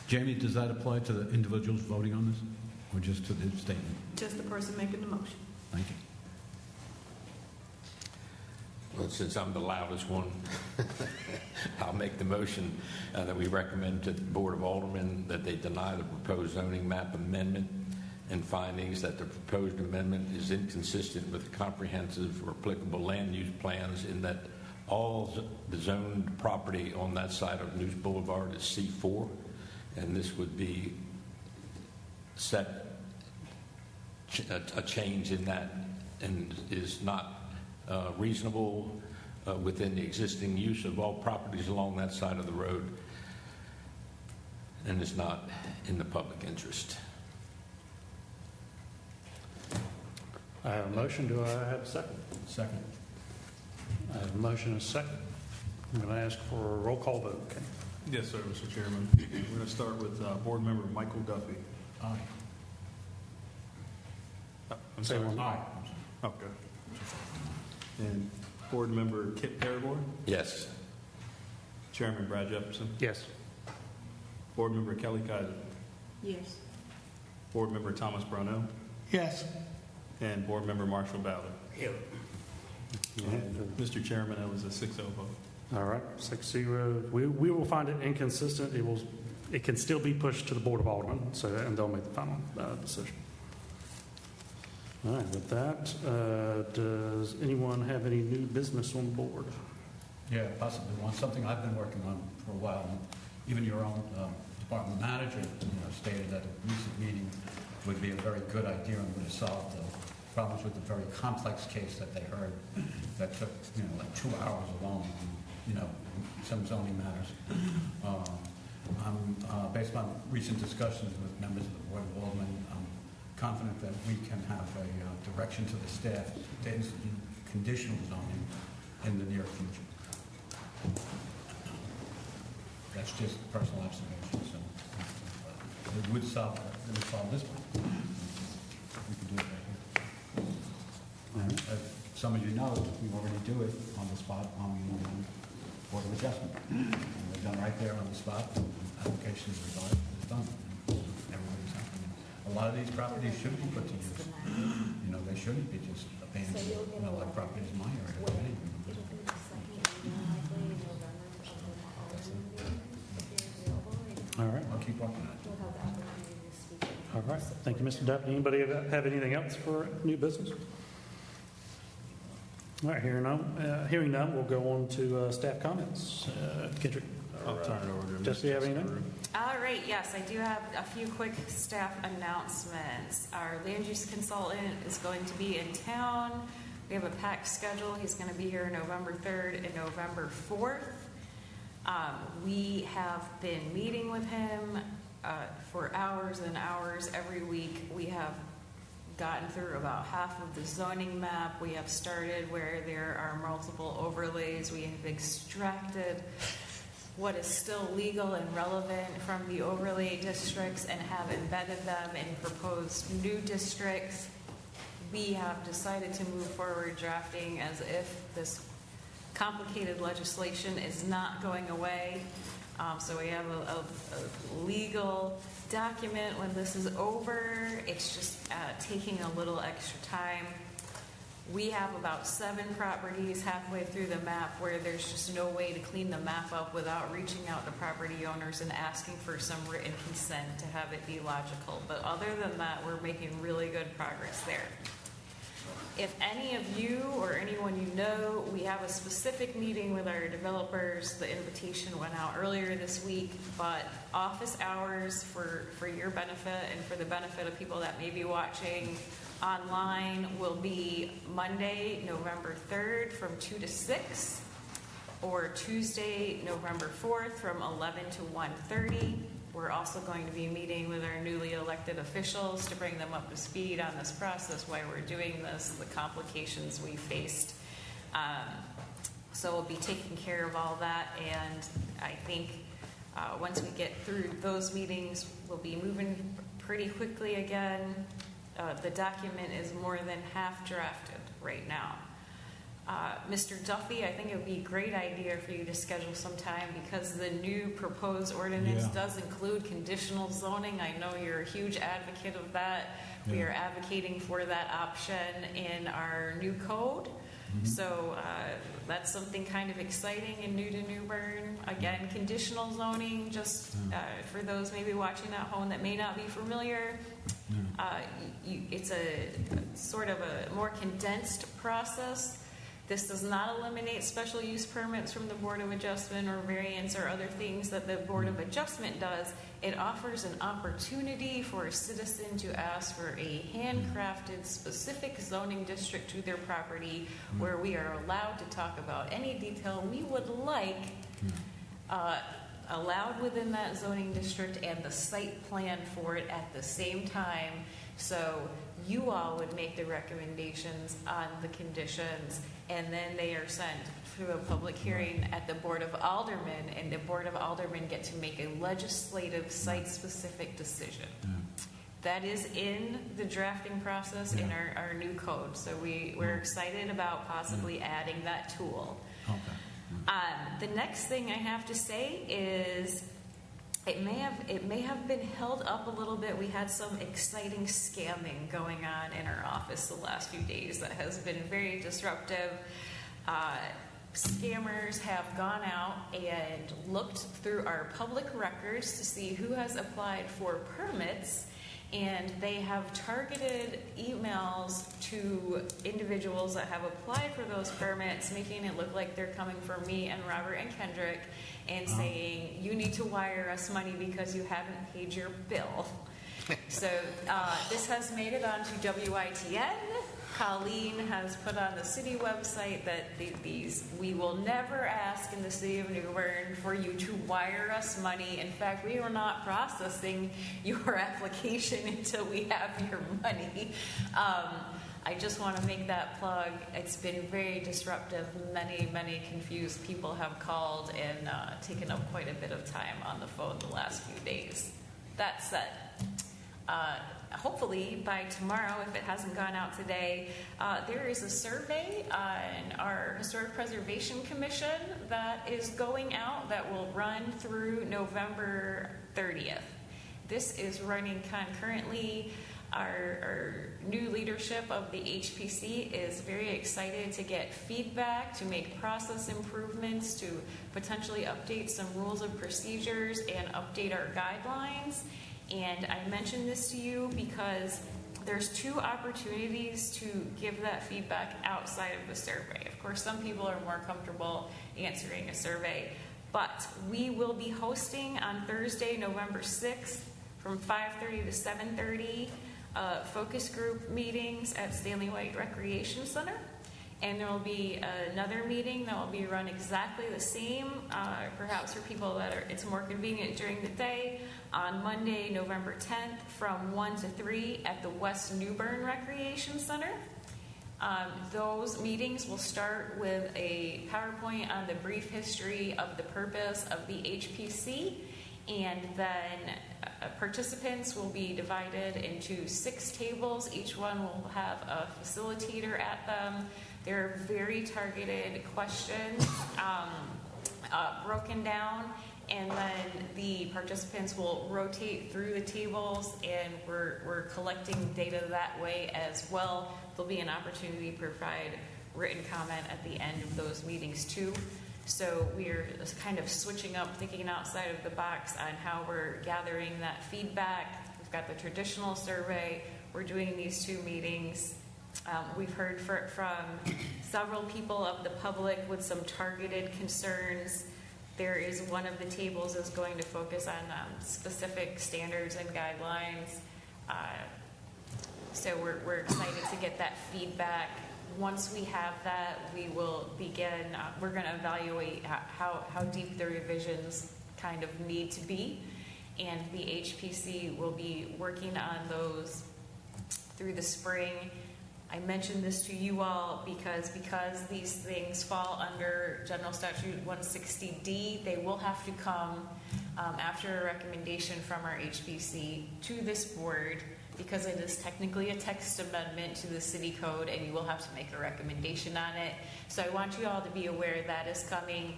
Jamie, does that apply to the individuals voting on this, or just to the statement? Just the person making the motion. Thank you. Well, since I'm the loudest one, I'll make the motion that we recommend to the Board of Aldermen that they deny the proposed zoning map amendment and findings that the proposed amendment is inconsistent with the comprehensive or applicable land use plans in that all the zoned property on that side of News Boulevard is C4, and this would be set a change in that and is not reasonable within the existing use of all properties along that side of the road and is not in the public interest. I have a motion. Do I have a second? Second. I have a motion and a second. I'm going to ask for a roll call vote. Okay. Yes, sir, Mr. Chairman. We're going to start with Board Member Michael Duffy. Aye. I'm sorry. Aye. Okay. And Board Member Kit Paragore, Yes. Chairman Brad Jefferson, Yes. Board Member Kelly Kaiser, Yes. Board Member Thomas Brownell, Yes. and Board Member Marshall Ballard. Mr. Chairman, that was a 6-0 vote. All right, 6-0. We will find it inconsistent. It can still be pushed to the Board of Aldermen, and they'll make the final decision. All right, with that, does anyone have any new business on the board? Yeah, possibly one, something I've been working on for a while. And even your own department manager stated at a recent meeting would be a very good idea and would have solved the problems with the very complex case that they heard that took, like 2 hours alone, some zoning matters. Based on recent discussions with members of the Board of Aldermen, I'm confident that we can have a direction to the staff to institute conditional zoning in the near future. That's just personal observation, so it would solve this one. We could do it right here. And as some of you know, we already do it on the spot on the Board of Adjustment. And we're done right there on the spot. Application is resolved, it's done. Everybody's happy. A lot of these properties should be put to use. They shouldn't be just abandoned, like properties in my area. All right. I'll keep working on it. All right. Thank you, Mr. Deputy. Anybody have anything else for new business? All right. Hearing none, we'll go on to staff comments. Kendrick, I'll turn it over to Jesse, you have anything? All right, yes, I do have a few quick staff announcements. Our land use consultant is going to be in town. We have a packed schedule. He's going to be here November 3rd and November 4th. We have been meeting with him for hours and hours every week. We have gotten through about half of the zoning map. We have started where there are multiple overlays. We have extracted what is still legal and relevant from the overlay districts and have embedded them in proposed new districts. We have decided to move forward drafting as if this complicated legislation is not going away. So we have a legal document when this is over. It's just taking a little extra time. We have about 7 properties halfway through the map where there's just no way to clean the map up without reaching out to property owners and asking for some written consent to have it be logical. But other than that, we're making really good progress there. If any of you or anyone you know, we have a specific meeting with our developers. The invitation went out earlier this week, but office hours for your benefit and for the benefit of people that may be watching online will be Monday, November 3rd from 2 to 6, or Tuesday, November 4th from 11 to 1:30. We're also going to be meeting with our newly elected officials to bring them up to speed on this process, why we're doing this, the complications we faced. So we'll be taking care of all that, and I think once we get through those meetings, we'll be moving pretty quickly again. The document is more than half drafted right now. Mr. Duffy, I think it would be a great idea for you to schedule some time because the new proposed ordinance does include conditional zoning. I know you're a huge advocate of that. Yeah. We are advocating for that option in our new code. Mm-hmm. So that's something kind of exciting and new to New Bern. Again, conditional zoning, just for those maybe watching at home that may not be familiar, it's a sort of a more condensed process. This does not eliminate special use permits from the Board of Adjustment or variance or other things that the Board of Adjustment does. It offers an opportunity for a citizen to ask for a handcrafted specific zoning district to their property where we are allowed to talk about any detail we would like allowed within that zoning district and the site plan for it at the same time. So you all would make the recommendations on the conditions, and then they are sent through a public hearing at the Board of Aldermen, and the Board of Aldermen get to make a legislative site-specific decision. That is in the drafting process in our new code, so we're excited about possibly adding that tool. Okay. The next thing I have to say is it may have been held up a little bit. We had some exciting scamming going on in our office the last few days that has been very disruptive. Scammers have gone out and looked through our public records to see who has applied for permits and they have targeted emails to individuals that have applied for those permits, making it look like they're coming from me and Robert and Kendrick, and saying, you need to wire us money because you haven't paid your bill. So this has made it onto WITN. Colleen has put on the city website that we will never ask in the city of New Bern for you to wire us money. In fact, we are not processing your application until we have your money. I just want to make that plug. It's been very disruptive. Many confused people have called and taken up quite a bit of time on the phone the last few days. That said, hopefully by tomorrow, if it hasn't gone out today, there is a survey on our Historic Preservation Commission that is going out that will run through November 30th. This is running concurrently. Our new leadership of the HPC is very excited to get feedback, to make process improvements, to potentially update some rules and procedures and update our guidelines. And I mention this to you because there's two opportunities to give that feedback outside of the survey. Of course, some people are more comfortable answering a survey, but we will be hosting on Thursday, November 6th from 5:30 to 7:30 focus group meetings at Stanley White Recreation Center. And there will be another meeting that will be run exactly the same, perhaps for people that it's more convenient during the day, on Monday, November 10th from 1 to 3 at the West New Bern Recreation Center. Those meetings will start with a PowerPoint on the brief history of the purpose of the HPC, and then participants will be divided into 6 tables. Each one will have a facilitator at them. They're very targeted questions broken down, and then the participants will rotate through the tables, and we're collecting data that way as well. There'll be an opportunity to provide written comment at the end of those meetings too. So we're kind of switching up, thinking outside of the box on how we're gathering that feedback. We've got the traditional survey. We're doing these 2 meetings. We've heard from several people of the public with some targeted concerns. There is one of the tables is going to focus on specific standards and guidelines. So we're excited to get that feedback. Once we have that, we will begin, we're going to evaluate how deep the revisions kind of need to be. And the HPC will be working on those through the spring. I mentioned this to you all because these things fall under General Statute 160D, they will have to come after a recommendation from our HPC to this board, because it is technically a text amendment to the city code, and you will have to make a recommendation on it. So I want you all to be aware that is coming.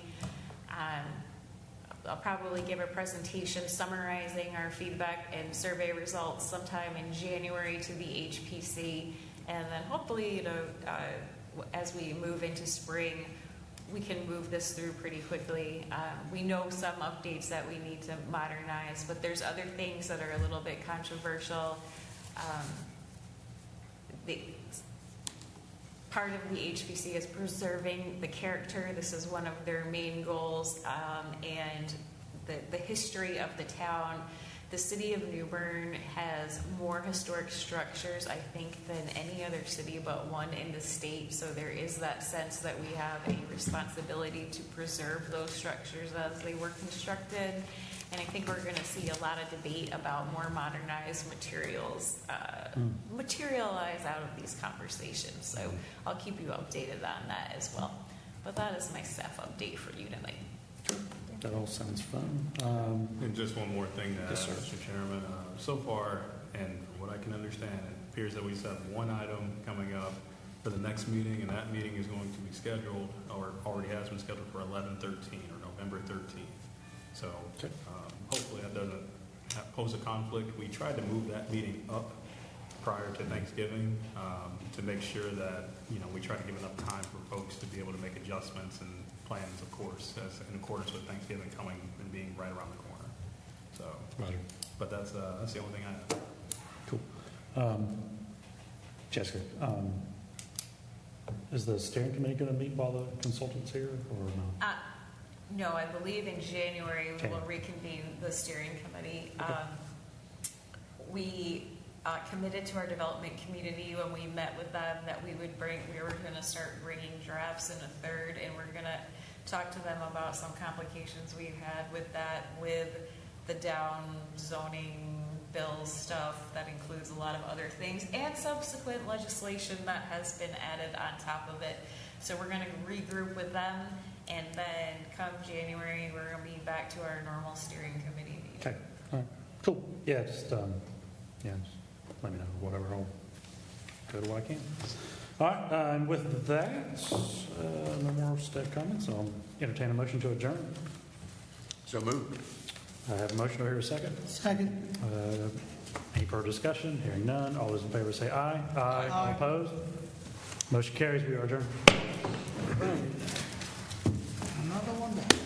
I'll probably give a presentation summarizing our feedback and survey results sometime in January to the HPC. And then hopefully, as we move into spring, we can move this through pretty quickly. We know some updates that we need to modernize, but there's other things that are a little bit controversial. Part of the HPC is preserving the character. This is one of their main goals, and the history of the town. The city of New Bern has more historic structures, I think, than any other city but one in the state. So there is that sense that we have a responsibility to preserve those structures as they were constructed. And I think we're going to see a lot of debate about more modernized materials materialize out of these conversations. So I'll keep you updated on that as well. But that is my staff update for you tonight. That all sounds fun. And just one more thing to add, Yes, sir. Mr. Chairman. So far, and from what I can understand, it appears that we just have one item coming up for the next meeting, and that meeting is going to be scheduled, or already has been scheduled for 11/13 or November 13th. So hopefully that doesn't pose a conflict. We tried to move that meeting up prior to Thanksgiving to make sure that, we try to give enough time for folks to be able to make adjustments and plans, of course, as in accordance with Thanksgiving coming and being right around the corner. So, but that's the only thing I have. Jessica, is the steering committee going to meet while the consultant's here or no? No, I believe in January we Okay. will reconvene the steering committee. Okay. We committed to our development community when we met with them that we were going to start bringing drafts in a third, and we're going to talk to them about some complications we've had with that, with the down zoning bill stuff that includes a lot of other things and subsequent legislation that has been added on top of it. So we're going to regroup with them, and then come January, we're going to be back to our normal steering committee meeting. Okay. All right. Cool. Yeah, just let me know, whatever. I'll go to what I can. All right. And with that, no more staff comments. So I'll entertain a motion to adjourn. So moved. I have a motion. Do I hear a second? Second. Any further discussion? Hearing none. All those in favor say aye. Aye. All opposed? Motion carries. We are adjourned.